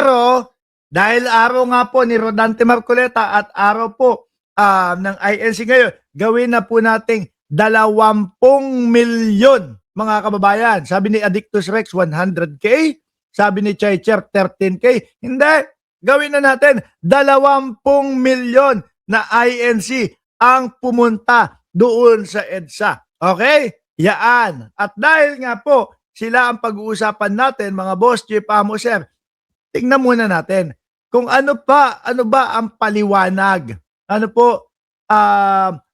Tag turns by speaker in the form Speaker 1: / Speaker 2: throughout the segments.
Speaker 1: Pero, dahil araw nga po ni Rodante Marcoleta at araw po ng INC ngayon, gawin na po nating 20 milyon mga kababayan. Sabi ni Addictus Rex, 100K. Sabi ni Checher, 13K. Hindi. Gawin na natin 20 milyon na INC ang pumunta doon sa EDSA. Okay? Yaan. At dahil nga po, sila ang pag-uusapan natin, mga boss, chief, amo, sir, tingnan muna natin kung ano ba ang paliwanag, ano po,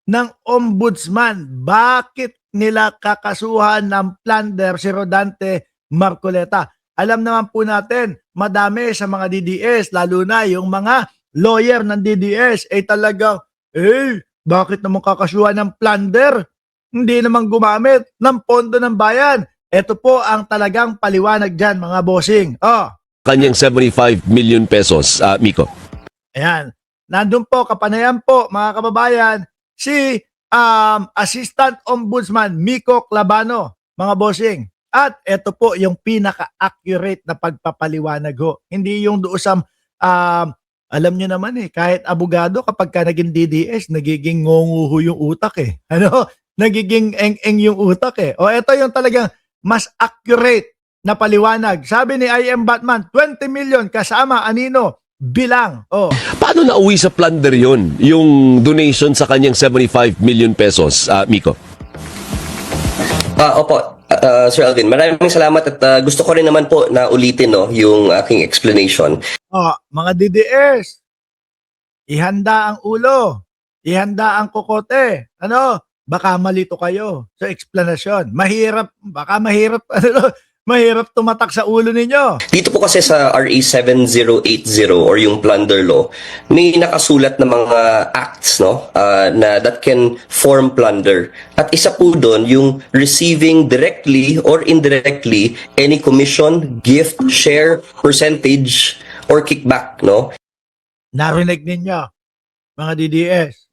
Speaker 1: ng ombudsman. Bakit nila kakasuhan ng plunder si Rodante Marcoleta? Alam naman po natin, madami sa mga DDS, lalo na yung mga lawyer ng DDS, ay talagang, bakit naman kakasuhan ng plunder? Hindi naman gumamit ng pondo ng bayan. Ito po ang talagang paliwanag dyan, mga bossing.
Speaker 2: Kanyang 75 million pesos, Miko.
Speaker 1: Ayan. Nandun po, kapanayan po, mga kababayan, si Assistant Ombudsman Miko Clabano, mga bossing. At ito po yung pinaka-accurate na pagpapaliwanag ho. Hindi yung doon sa, alam nyo naman kahit abogado kapag ka naging DDS, nagiging ngonguho yung utak Ano? Nagiging eng-eng yung utak O ito yung talagang mas accurate na paliwanag. Sabi ni I.M. Batman, 20 million kasama anino bilang.
Speaker 2: Paano nauwi sa plunder yon yung donation sa kanyang 75 million pesos, Miko?
Speaker 3: Opo, Sir Alvin, maraming salamat at gusto ko rin naman po na ulitin yung aking explanation.
Speaker 1: Mga DDS, ihanda ang ulo, ihanda ang kokote. Ano? Baka malito kayo sa explanation. Baka mahirap tumatak sa ulo ninyo.
Speaker 3: Dito po kasi sa RA 7080 or yung plunder law, may nakasulat na mga acts na that can form plunder. At isa po doon yung receiving directly or indirectly any commission, gift, share, percentage, or kickback.
Speaker 1: Narinig ninyo, mga DDS.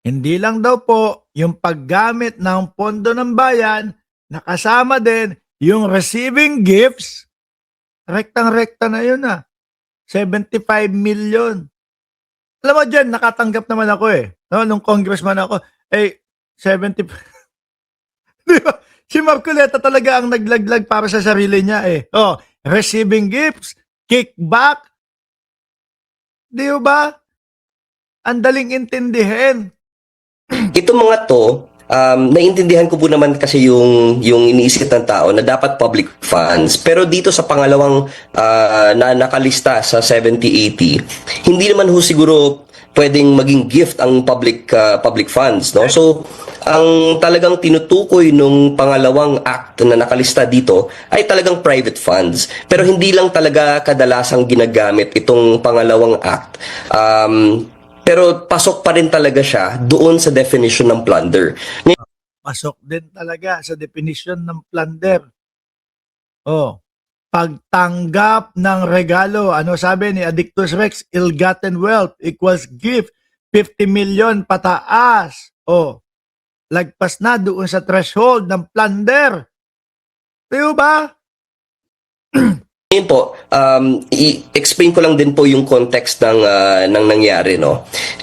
Speaker 1: Hindi lang daw po yung paggamit ng pondo ng bayan, nakasama din yung receiving gifts. Rektang-rekta na yun 75 million. Alam mo dyan, nakatanggap naman ako nung congressman ako, 70. Di ba? Si Marcoleta talaga ang naglaglag para sa sarili niya receiving gifts, kickback. Di ba? Ang daling intindihin.
Speaker 3: Ito mga to, naiintindihan ko po naman kasi yung iniisip ng tao na dapat public funds. Pero dito sa pangalawang na nakalista sa 7080, hindi naman ho siguro pwedeng maging gift ang public funds. So, ang talagang tinutukoy nung pangalawang act na nakalista dito ay talagang private funds. Pero hindi lang talaga kadalasang ginagamit itong pangalawang act. Pero pasok pa rin talaga siya doon sa definition ng plunder.
Speaker 1: Pasok din talaga sa definition ng plunder. Pagtanggap ng regalo. Ano sabi ni Addictus Rex? Ill-gotten wealth equals gift. 50 million pataas. Lagpas na doon sa threshold ng plunder. Tayo ba?
Speaker 3: Ngayon po, i-explain ko lang din po yung context ng nangyari.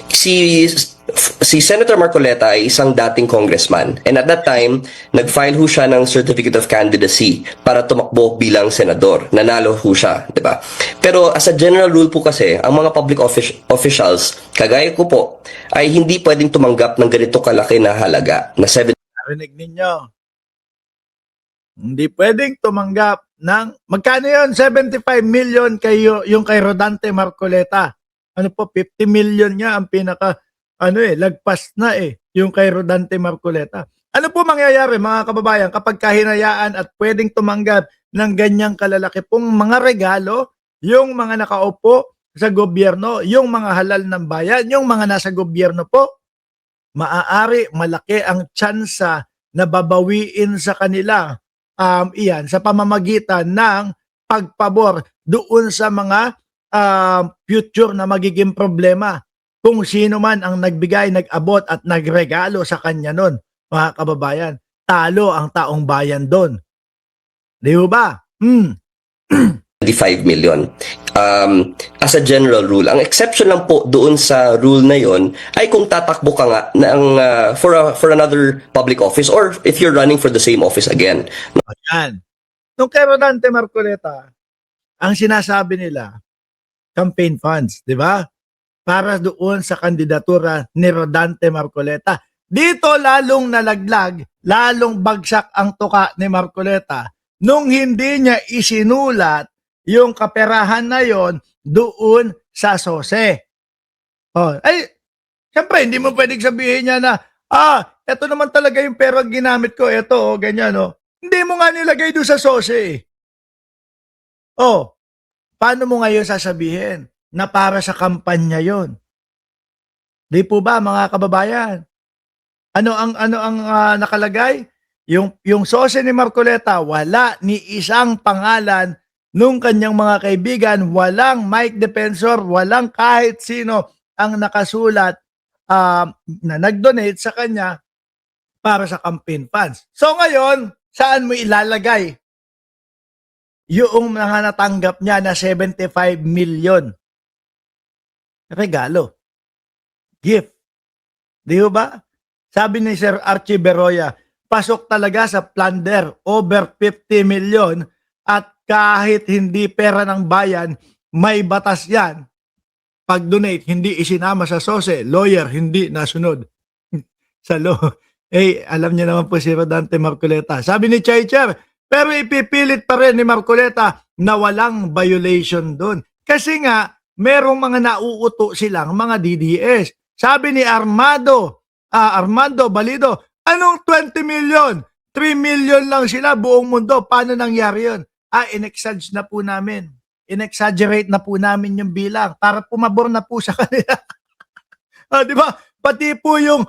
Speaker 3: Si Senator Marcoleta ay isang dating congressman, and at that time, nag-file ho siya ng Certificate of Candidacy para tumakbo bilang senador. Nanalo ho siya, di ba? Pero as a general rule po kasi, ang mga public officials, kagaya ko po, ay hindi pwedeng tumanggap ng ganito kalaki na halaga, na 7.
Speaker 1: Narinig ninyo. Hindi pwedeng tumanggap ng, magkano yun? 75 million yung kay Rodante Marcoleta. Ano po, 50 million niya ang pinaka, lagpas na yung kay Rodante Marcoleta. Ano po mangyayari mga kababayan kapag kahinayaan at pwedeng tumanggap ng ganyang kalalaki pong mga regalo, yung mga nakaupo sa gobyerno, yung mga halal ng bayan, yung mga nasa gobyerno po, maaari malaki ang tsansa na babawiin sa kanila iyan sa pamamagitan ng pagpabor doon sa mga future na magiging problema kung sino man ang nagbigay, nag-abot at nagregalo sa kanya nun, mga kababayan. Talo ang taong bayan doon. Di ba?
Speaker 3: 25 million. As a general rule, ang exception lang po doon sa rule na yon ay kung tatakbo ka nga ng, for another public office or if you're running for the same office again.
Speaker 1: Ayan. Nung kay Rodante Marcoleta, ang sinasabi nila, campaign funds, di ba? Para doon sa kandidatura ni Rodante Marcoleta. Dito lalong nalaglag, lalong bagsak ang tuka ni Marcoleta nung hindi niya isinulat yung kaperahan na yon doon sa SOSE. Oh, ay, siyempre, hindi mo pwedeng sabihin niya na, eto naman talaga yung pera ginamit ko, eto, ganyan, Hindi mo nga nilagay doon sa SOSE. Oh, paano mo ngayon sasabihin na para sa kampanya yon? Di po ba, mga kababayan? Ano ang nakalagay? Yung SOSE ni Marcoleta, wala ni isang pangalan nung kanyang mga kaibigan, walang Mike Defensor, walang kahit sino ang nakasulat na nag-donate sa kanya para sa campaign funds. So ngayon, saan mo ilalagay yung mga natanggap niya na 75 million? Regalo. Gift. Di ba? Sabi ni Sir Archie Beroya, pasok talaga sa plunder, over 50 million at kahit hindi pera ng bayan, may batas yan. Pag-donate, hindi isinama sa SOSE. Lawyer, hindi nasunod. Sa law. Alam niyo naman po si Rodante Marcoleta. Sabi ni Chaycher, pero ipipilit pa rin ni Marcoleta na walang violation doon. Kasi nga, merong mga nauuto silang mga DDS. Sabi ni Armando Balido, anong 20 million? 3 million lang sila buong mundo. Paano nangyari yun? In-exaggerate na po namin. In-exaggerate na po namin yung bilang para pumabor na po sa kanila. Di ba? Pati po yung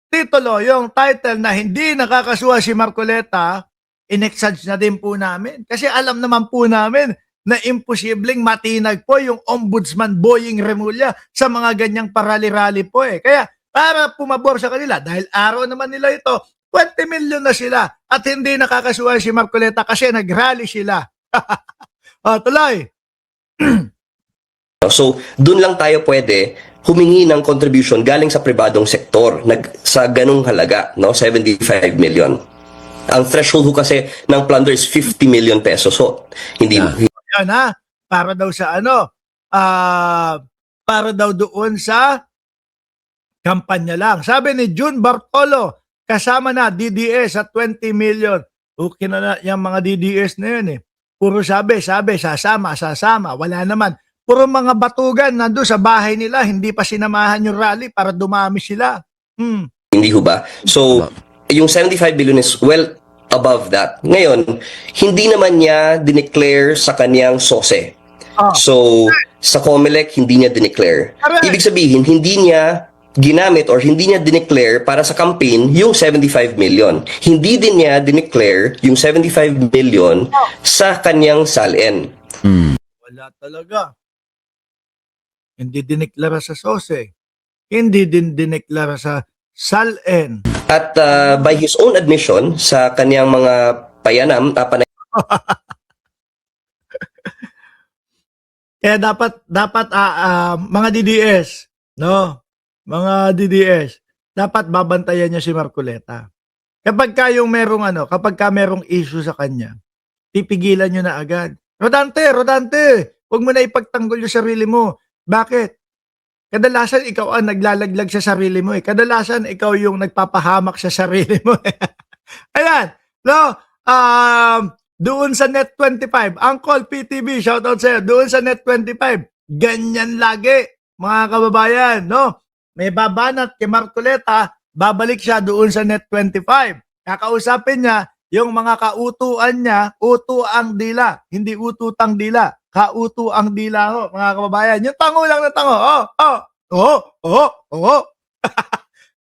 Speaker 1: titulo, yung title na hindi nakakasuha si Marcoleta, in-exaggerate na din po namin. Kasi alam naman po namin na imposibleng matinag po yung Ombudsman Boying Remulla sa mga ganyang parali-rally po eh. Kaya para pumabor sa kanila, dahil araw naman nila ito, 20 million na sila at hindi nakakasuha si Marcoleta kasi nag-rally sila. Tuloy.
Speaker 3: So, dun lang tayo pwede humingi ng contribution galing sa pribadong sektor sa ganung halaga, no? 75 million. Ang threshold ho kasi ng plunder is 50 million pesos. So, hindi
Speaker 1: Yan para daw sa para daw doon sa kampanya lang. Sabi ni June Bartolo, kasama na DDS at 20 million. Okay na yung mga DDS na yun eh. Puro sabi, sasama. Wala naman. Puro mga batugan nandun sa bahay nila, hindi pa sinamahan yung rally para dumami sila.
Speaker 3: Hindi ho ba? So, yung 75 billion is well above that. Ngayon, hindi naman niya dineclare sa kaniyang SOSE. So, sa COMELEC, hindi niya dineclare. Ibig sabihin, hindi niya ginamit or hindi niya dineclare para sa campaign yung 75 million. Hindi din niya dineclare yung 75 million sa kanyang SALN.
Speaker 1: Wala talaga. Hindi dineklara sa SOSE. Hindi din dineklara sa SALN.
Speaker 3: At by his own admission sa kanyang mga payanam,
Speaker 1: Kaya dapat mga DDS, no? Mga DDS, dapat babantayan niya si Marcoleta. Kapag merong issue sa kanya, pipigilan niyo na agad. Rodante, huwag mo na ipagtanggol yung sarili mo. Bakit? Kadalasan ikaw ang naglalaglag sa sarili mo eh. Kadalasan ikaw yung nagpapahamak sa sarili mo eh. Ayan, no? Doon sa Net25, Uncle PTV, shoutout sa'yo, doon sa Net25, ganyan lagi, mga kababayan, no? May babanat kay Marcoleta, babalik siya doon sa Net25. Kakausapin niya yung mga kautuan niya, uto ang dila, hindi ututang dila, kauto ang dila ho, mga kababayan. Yung tango lang na tango,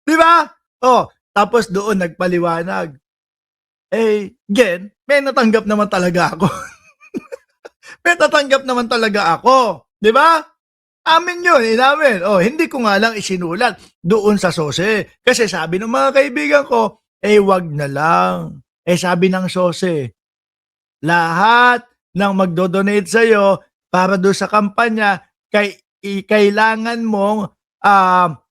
Speaker 1: di ba? Tapos doon nagpaliwanag. May natanggap naman talaga ako. May natanggap naman talaga ako. Di ba? Amin yun, inamin. Hindi ko nga lang isinulat doon sa SOSE. Kasi sabi ng mga kaibigan ko, wag na lang. Sabi ng SOSE, lahat ng magdo-donate sa'yo para doon sa kampanya, kailangan mong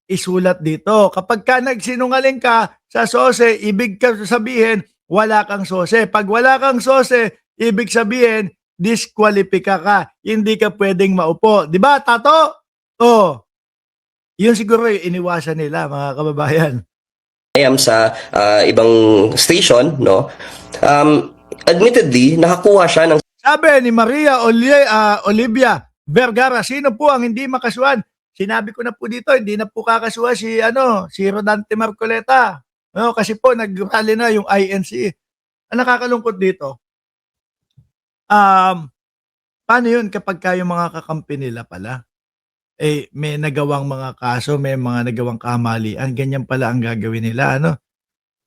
Speaker 1: isulat dito. Kapag ka nagsinungaling ka sa SOSE, ibig ka sabihin, wala kang SOSE. Pag wala kang SOSE, ibig sabihin, disqualifika ka. Hindi ka pwedeng maupo. Di ba, Tato? Oh, yun siguro yung iniwasan nila, mga kababayan.
Speaker 3: Sa ibang station, no? Admittedly, nakakuha siya ng
Speaker 1: Sabi ni Maria Olivia Vergara, sino po ang hindi makasuhan? Sinabi ko na po dito, hindi na po kakasuhan si Rodante Marcoleta. No, kasi po nag-rally na yung INC. Ang nakakalungkot dito, paano yun kapag yung mga kakampi nila pala? May nagawang mga kaso, may mga nagawang kamalian, ganyan pala ang gagawin nila, ano?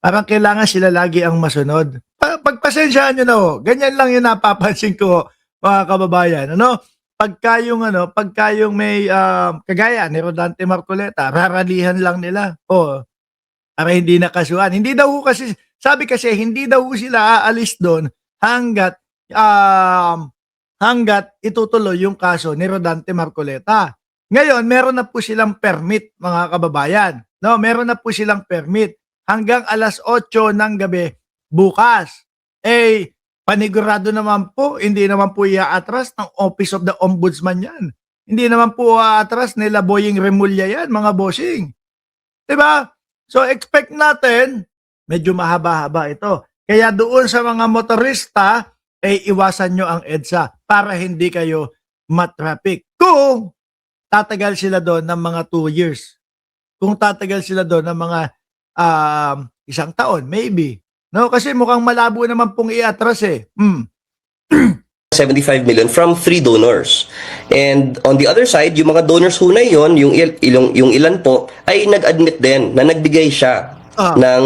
Speaker 1: Parang kailangan sila lagi ang masunod. Pagpasensyaan nyo na ho, ganyan lang yung napapansin ko, mga kababayan, ano? Pagka yung may kagaya ni Rodante Marcoleta, raralihan lang nila. Para hindi nakasuhan. Hindi daw kasi, sabi kasi, hindi daw sila aalis doon hanggat itutuloy yung kaso ni Rodante Marcoleta. Ngayon, meron na po silang permit, mga kababayan. No, meron na po silang permit hanggang alas 8 ng gabi bukas. Panigurado naman po, hindi naman po iaatras ng Office of the Ombudsman yan. Hindi naman po aatras nila Boying Remulla yan, mga bossing. Diba? So, expect natin, medyo mahaba-haba ito. Kaya doon sa mga motorista, iwasan nyo ang EDSA para hindi kayo matraffic. Kung tatagal sila doon ng mga 2 years. Kung tatagal sila doon ng mga 1 taon, maybe. No, kasi mukhang malabo naman pong iatras
Speaker 3: 75 million from 3 donors. And on the other side, yung mga donors ho na yun, yung ilan po, ay nag-admit din na nagbigay siya ng,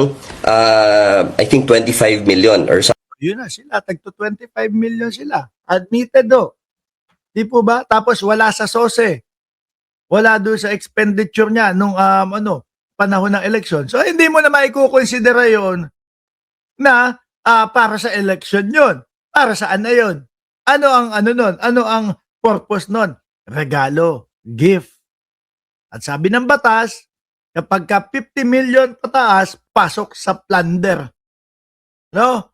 Speaker 3: I think, 25 million or something.
Speaker 1: Yun na sila, tagto 25 million sila. Admitted do. Di po ba? Tapos wala sa SOSE. Wala doon sa expenditure niya nung panahon ng election. So hindi mo na maikukonsidera yon na para sa election yon. Para saan na yon? Ano ang nun? Ano ang purpose nun? Regalo, gift. At sabi ng batas, kapag ka 50 million pataas, pasok sa plunder. No?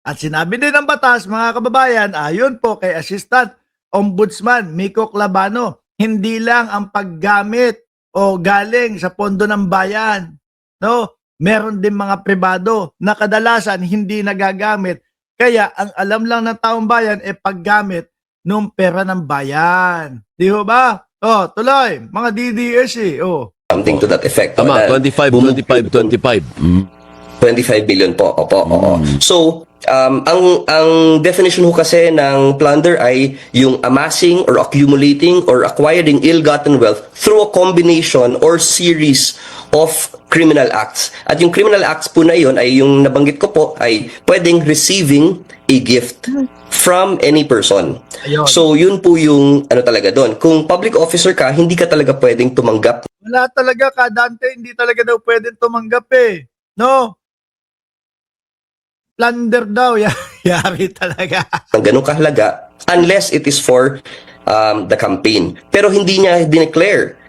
Speaker 1: At sinabi din ng batas, mga kababayan, ayon po kay Assistant Ombudsman Miko Clabano, hindi lang ang paggamit o galing sa pondo ng bayan. No? Meron din mga pribado na kadalasan hindi nagagamit. Kaya ang alam lang ng taong bayan paggamit ng pera ng bayan. Di ba? Tuloy. Mga DDS
Speaker 3: Something to that effect.
Speaker 2: Tama, 25.
Speaker 3: 25 billion po. Opo, oo. So, ang definition ho kasi ng plunder ay yung amassing or accumulating or acquiring ill-gotten wealth through a combination or series of criminal acts. At yung criminal acts po na yun ay yung nabanggit ko po ay pwedeng receiving a gift from any person.
Speaker 1: Ayun.
Speaker 3: So, yun po yung talaga doon. Kung public officer ka, hindi ka talaga pwedeng tumanggap
Speaker 1: Wala talaga, Kadante, hindi talaga daw pwedeng tumanggap No? Plunder daw, yari talaga.
Speaker 3: ng ganong kahalaga unless it is for the campaign. Pero hindi niya dineclare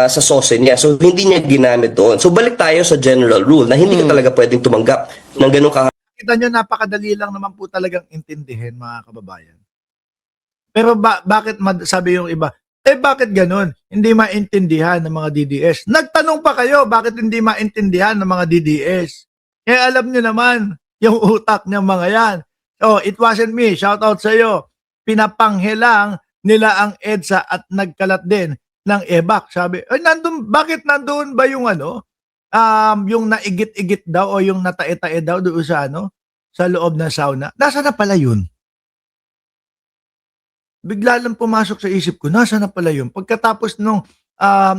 Speaker 3: sa SOSE niya. So, hindi niya ginamit doon. So, balik tayo sa general rule na hindi ka talaga pwedeng tumanggap ng ganong kahalaga.
Speaker 1: Kita nyo, napakadali lang naman po talagang intindihin, mga kababayan. Pero bakit sabi yung iba, bakit ganun? Hindi maintindihan ng mga DDS. Nagtanong pa kayo, bakit hindi maintindihan ng mga DDS? Kaya alam nyo naman, yung utak ng mga yan. So, it wasn't me. Shout out sa iyo. Pinapanghilang nila ang EDSA at nagkalat din ng EBAC. Sabi, bakit nandun ba yung yung naigit-igit daw o yung natae-tae daw doon sa sa loob ng sauna? Nasa na pala yun? Bigla lang pumasok sa isip ko, nasa na pala yun? Pagkatapos nung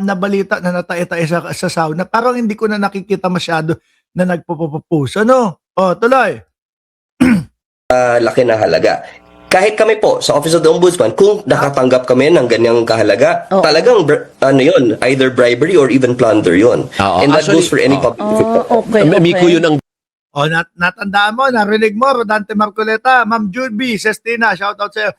Speaker 1: nabalita na natae-tae sa sauna, parang hindi ko na nakikita masyado na nagpo-post. Tuloy.
Speaker 3: Laki na halaga. Kahit kami po sa Office of the Ombudsman, kung nakatanggap kami ng ganyang kahalaga, talagang yun, either bribery or even plunder yun.
Speaker 2: Oo,
Speaker 3: And that
Speaker 2: actually,
Speaker 3: goes for any public official.
Speaker 2: Miko, yun ang
Speaker 1: O, natandaan mo, narinig mo, Rodante Marcoleta, Ma'am Judy Sestina, shout out sa'yo.